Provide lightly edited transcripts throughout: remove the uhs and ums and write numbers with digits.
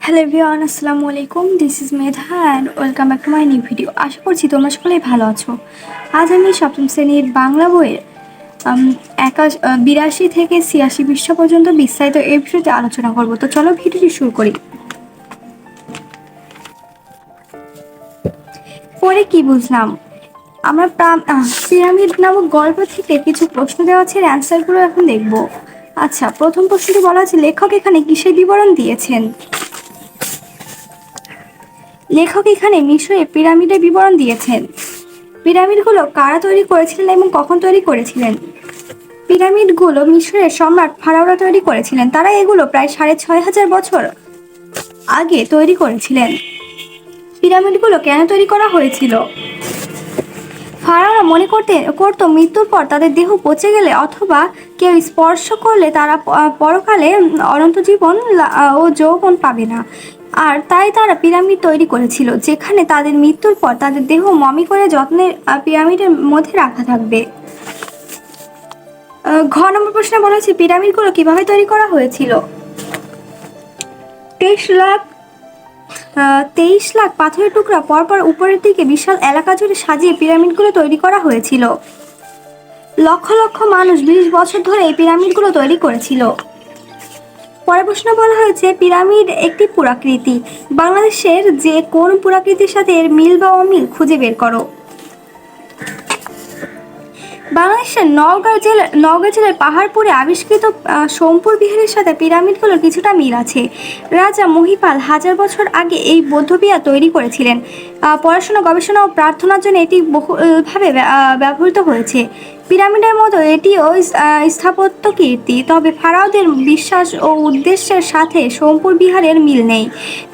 Hello everyone, আসসালামু আলাইকুম। This is Medha and welcome back to my new video. আশা করছি তোমরা সকলেই ভালো আছো। আজ আমি সপ্তম শ্রেণীর বাংলা বইয়ের 82 থেকে 86 পৃষ্ঠা পর্যন্ত বিস্তারিত এই বিষয়টি আলোচনা করব। তো চলো ভিডিওটি শুরু করি। পরে কি বুঝলাম? আমরা পিরামিড নামক গল্প থেকে কিছু প্রশ্ন দেওয়া আছে, অ্যান্সারগুলো এখন দেখব। আচ্ছা, প্রথম প্রশ্নটি বলা আছে, লেখক এখানে কিসের বিবরণ দিয়েছেন? লেখক এখানে মিশরে পিরামিডের বিবরণ দিয়েছেন। পিরামিডগুলো কারা তৈরি করেছিলেন এবং কখন তৈরি করেছিলেন? পিরামিডগুলো মিশরের সম্রাট ফারাওরা তৈরি করেছিলেন। তারা এগুলো প্রায় 6500 বছর আগে তৈরি করেছিলেন। পিরামিডগুলো কেন তৈরি করা হয়েছিল? ফারাওরা মনে করতো মৃত্যুর পর তাদের দেহ পচে গেলে অথবা কেউ স্পর্শ করলে তারা পরকালে অনন্ত জীবন ও যৌবন পাবে না, আর তাই তারা পিরামিড তৈরি করেছিল যেখানে তাদের মৃত্যুর পর তাদের দেহ মমি করে যত্নের পিরামিডের মধ্যে রাখা থাকবে। ঘ নম্বর প্রশ্নে বলা হয়েছে, পিরামিডগুলো কিভাবে তৈরি করা হয়েছিল? 23 লাখ পাথরের টুকরা পরপর উপরের দিকে বিশাল এলাকা জুড়ে সাজিয়ে পিরামিডগুলো তৈরি করা হয়েছিল। লক্ষ লক্ষ মানুষ 20 বছর ধরে এই পিরামিডগুলো তৈরি করেছিল। পরের প্রশ্ন বলা হয়েছে, পিরামিড একটি পুরাকৃতি। বাংলাদেশের যে কোন পুরাকৃতির সাথে এর মিল বা অমিল খুঁজে বের করো। বাংলাদেশের নওগাঁ জেলার পাহাড়পুরে আবিষ্কৃত সোমপুর বিহারের সাথে পিরামিডগুলোর কিছুটা মিল আছে। রাজা মহিপাল 1000 বছর আগে এই বৌদ্ধবিহার তৈরি করেছিলেন। পড়াশোনা, গবেষণা ও প্রার্থনার জন্য এটি বহুভাবে ব্যবহৃত হয়েছে। পিরামিডের মতো এটিও স্থাপত্য কীর্তি, তবে ফারাওদের বিশ্বাস ও উদ্দেশ্যের সাথে সোমপুর বিহারের মিল নেই।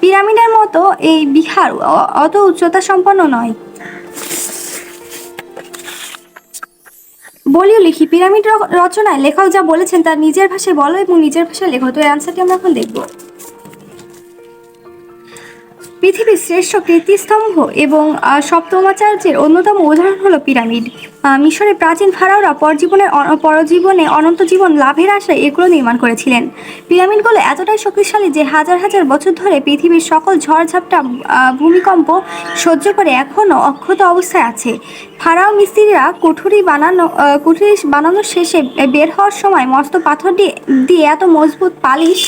পিরামিডের মতো এই বিহার অত উচ্চতা সম্পন্ন নয়। বলিও লিখি, পিরামিড রচনায় লেখক যা বলেছেন তার নিজের ভাষায় বলো এবং নিজের ভাষায় লেখো। তো এই অ্যান্সারটি আমরা এখন দেখব। পৃথিবীর শ্রেষ্ঠ কীর্তিস্তম্ভ এবং সপ্তমাচার্যের অন্যতম উদাহরণ হলো পিরামিড। মিশরের প্রাচীন ফারাওরা পরজীবনে অনন্ত জীবন লাভের আশায় এগুলো নির্মাণ করেছিলেন। পিরামিডগুলো এতটাই শক্তিশালী যে হাজার হাজার বছর ধরে পৃথিবীর সকল ঝড়ঝাপটা, ভূমিকম্প সহ্য করে এখনও অক্ষত অবস্থায় আছে। ফারাও মিস্ত্রিরা কুঠুরি বানানোর শেষে বের হওয়ার সময় মস্ত পাথর দিয়ে এত মজবুত পালিশ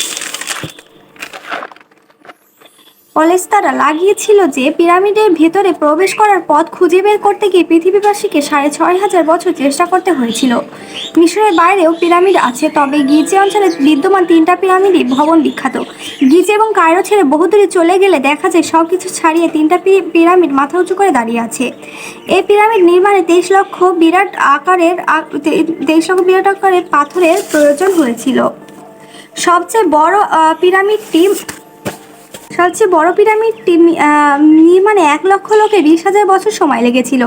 তারা লাগিয়েছিল যে পিরামিডের ভেতরে প্রবেশ করার পথ খুঁজে বের করতে গিয়ে পৃথিবীবাসীকে 6500 বছর চেষ্টা করতে হয়েছিল। মিশরের বাইরেও পিরামিড আছে, তবে গিজে অঞ্চলে বিদ্যমান 3টা পিরামিডই ভবন বিখ্যাত। গিজে এবং কায়রো ছেড়ে বহুদূরে চলে গেলে দেখা যায় সবকিছু ছাড়িয়ে 3টা পিরামিড মাথা উঁচু করে দাঁড়িয়ে আছে। এই পিরামিড নির্মাণে 23 লক্ষ বিরাট আকারের পাথরের প্রয়োজন হয়েছিল। সবচেয়ে বড় পিরামিডটি নির্মাণে 1 লক্ষ লোকের 20,000 বছর সময় লেগেছিল।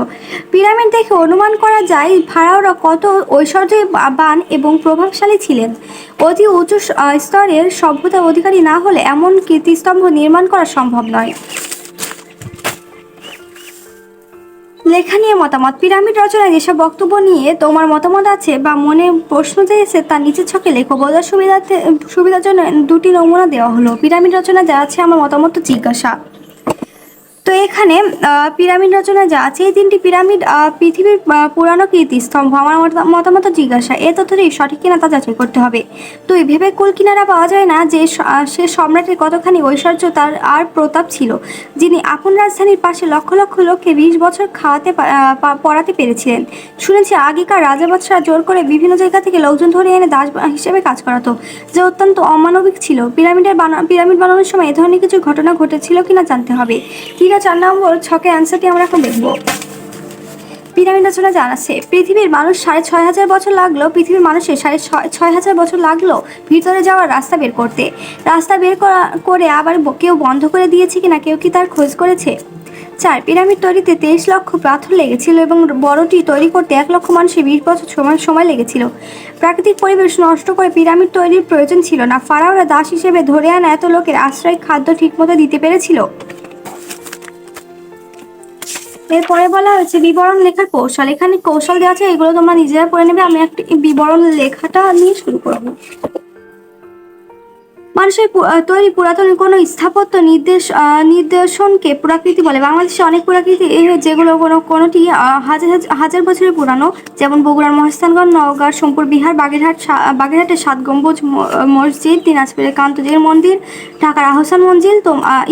পিরামিড দেখে অনুমান করা যায় ফারাওরা কত ঐশ্বর্যবান এবং প্রভাবশালী ছিলেন। অতি উঁচু স্তরের সভ্যতার অধিকারী না হলে এমন কীর্তিস্তম্ভ নির্মাণ করা সম্ভব নয়। লেখা নিয়ে মতামত। পিরামিড রচনায় যেসব বক্তব্য নিয়ে তোমার মতামত আছে বা মনে প্রশ্ন জেগেছে তার নিচের ছকে লেখো। বোঝার সুবিধার জন্য 2টি নমুনা দেওয়া হলো। পিরামিড রচনা যা আছে আমার মতামত জিজ্ঞাসা। তো এখানে পিরামিড রচনা যা আছে, এই 3টি পিরামিড পৃথিবীর পুরানো কীর্তিস্তম্ভ। আমার মতামত জিজ্ঞাসা। এই তথ্যটি সঠিক কিনা তা যাচাই করতে হবে। তো ভেবে কুল কিনারা পাওয়া যায় না যে সে সম্রাটের কতখানি ঐশ্বর্য তার আর প্রতাপ ছিল, যিনি আপন রাজধানীর পাশে লক্ষ লক্ষ লোককে 20 বছর পড়াতে পেরেছিলেন। শুনেছি আগেকার রাজাবাদশারা জোর করে বিভিন্ন জায়গা থেকে লোকজন ধরে এনে দাস হিসেবে কাজ করাতো, যা অত্যন্ত অমানবিক ছিল। পিরামিড বানানোর সময় এ ধরনের কিছু ঘটনা ঘটেছিল কিনা জানতে হবে। ঠিক আছে, 4 নম্বর ছকে অ্যান্সারটি আমরা এখন দেখব। পিরামিড রচনা জানাচ্ছে, পৃথিবীর মানুষের 6500 বছর লাগলো ভিতরে যাওয়ার রাস্তা বের করতে। রাস্তা বের করে আবার কেউ বন্ধ করে দিয়েছে কিনা কেউ কি তার খোঁজ করেছে? 4, পিরামিড তৈরিতে 23 লক্ষ পাথর লেগেছিল এবং বড়টি তৈরি করতে 1 লক্ষ মানুষের 20 বছর সময় লেগেছিল। প্রাকৃতিক পরিবেশ নষ্ট করে পিরামিড তৈরির প্রয়োজন ছিল না। ফারাওরা দাস হিসেবে ধরে আনা এত লোকের আশ্রয়, খাদ্য ঠিকমতো দিতে পেরেছিল। এরপরে বলা হয়েছে বিবরণ লেখার কৌশল। এখানে কৌশল দেওয়া আছে, এগুলো তোমরা নিজেরা পড়ে নেবে। আমি একটি বিবরণ লেখাটা নিয়ে শুরু করব। মানুষের তৈরি পুরাতন কোনো স্থাপত্য নিদর্শনকে পুরাকৃতি বলে। বাংলাদেশে অনেক পুরাকৃতি যেগুলো কোনোটি হাজার হাজার বছরের পুরানো, যেমন বগুড়ার মহাস্থানগড়, নওগাঁর সোমপুর বিহার, বাগেরহাটের সাত গম্বুজ মসজিদ, দিনাজপুরের কান্তজির মন্দির, ঢাকার আহসান মঞ্জিল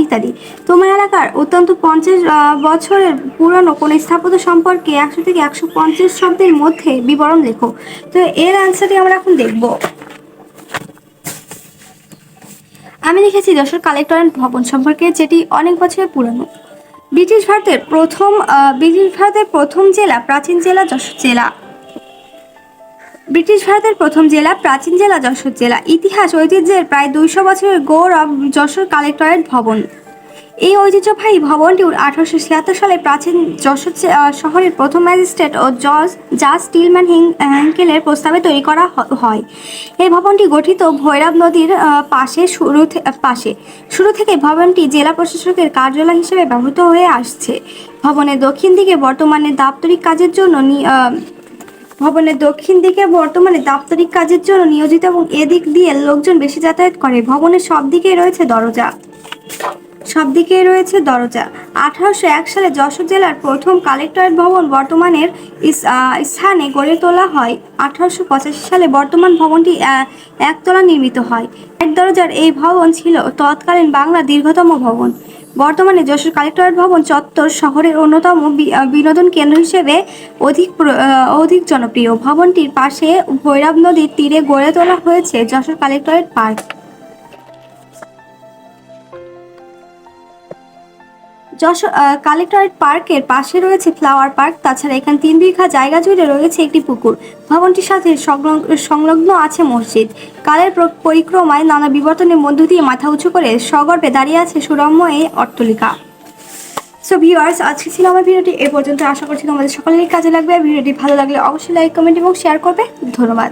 ইত্যাদি। তোমার এলাকার অত্যন্ত 50 বছরের পুরানো কোনো স্থাপত্য সম্পর্কে 100 থেকে 150 শব্দের মধ্যে বিবরণ লেখো। তো এর অ্যান্সারটি আমরা এখন দেখব। আমি লিখেছি যশোর কালেক্টরেট ভবন সম্পর্কে, যেটি অনেক বছরের পুরানো। ব্রিটিশ ভারতের প্রথম জেলা প্রাচীন জেলা যশোর জেলা। ব্রিটিশ ভারতের প্রথম জেলা প্রাচীন জেলা যশোর জেলা। ইতিহাস ঐতিহ্যের প্রায় 200 বছরের গৌরব যশোর কালেক্টরেট ভবন। এই ঐতিহ্যবাহী ভবনটি 1876 সালে প্রাচীন যশোর শহরের প্রথম ম্যাজিস্ট্রেট ও জাজ টিলম্যান হেঙ্কেলের প্রস্তাবে তৈরি করা হয়। এই ভবনটি গঠিত ভৈরব নদীর পাশে। শুরু থেকে ভবনটি জেলা প্রশাসকের কার্যালয় হিসেবে ব্যবহৃত হয়ে আসছে। ভবনের দক্ষিণ দিকে বর্তমানে দাপ্তরিক কাজের জন্য নিয়োজিত এবং এদিক দিয়ে লোকজন বেশি যাতায়াত করে। ভবনের সব দিকেই রয়েছে দরজা। 1801 সালে যশোর জেলার প্রথম কালেক্টরেট ভবন বর্তমানের স্থানে গড়ে তোলা হয়। 1885 সালে বর্তমান ভবনটি একতলা নির্মিত হয়। এক দরজার এই ভবন ছিল তৎকালীন বাংলার দীর্ঘতম ভবন। বর্তমানে যশোর কালেক্টরেট ভবন চত্বর শহরের অন্যতম বিনোদন কেন্দ্র হিসেবে অধিক জনপ্রিয়। ভবনটির পাশে ভৈরব নদীর তীরে গড়ে তোলা হয়েছে Jessore collectorate park. Jessore collectorate পার্কের পাশে রয়েছে ফ্লাওয়ার পার্ক। তাছাড়া এখানে 3 বিঘা জায়গা জুড়ে রয়েছে একটি পুকুর। ভবনটির সাথে সংলগ্ন আছে মসজিদ। কালের পরিক্রমায় নানা বিবর্তনের মধ্য দিয়ে মাথা উঁচু করে সগর্বে দাঁড়িয়ে আছে সুরম্য এই অট্টালিকা। সো ভিউয়ার্স, আজকে ছিল আমার ভিডিওটি এ পর্যন্ত। আশা করছি তোমাদের সকলেরই কাজে লাগবে। ভিডিওটি ভালো লাগলে অবশ্যই লাইক, কমেন্ট এবং শেয়ার করবে। ধন্যবাদ।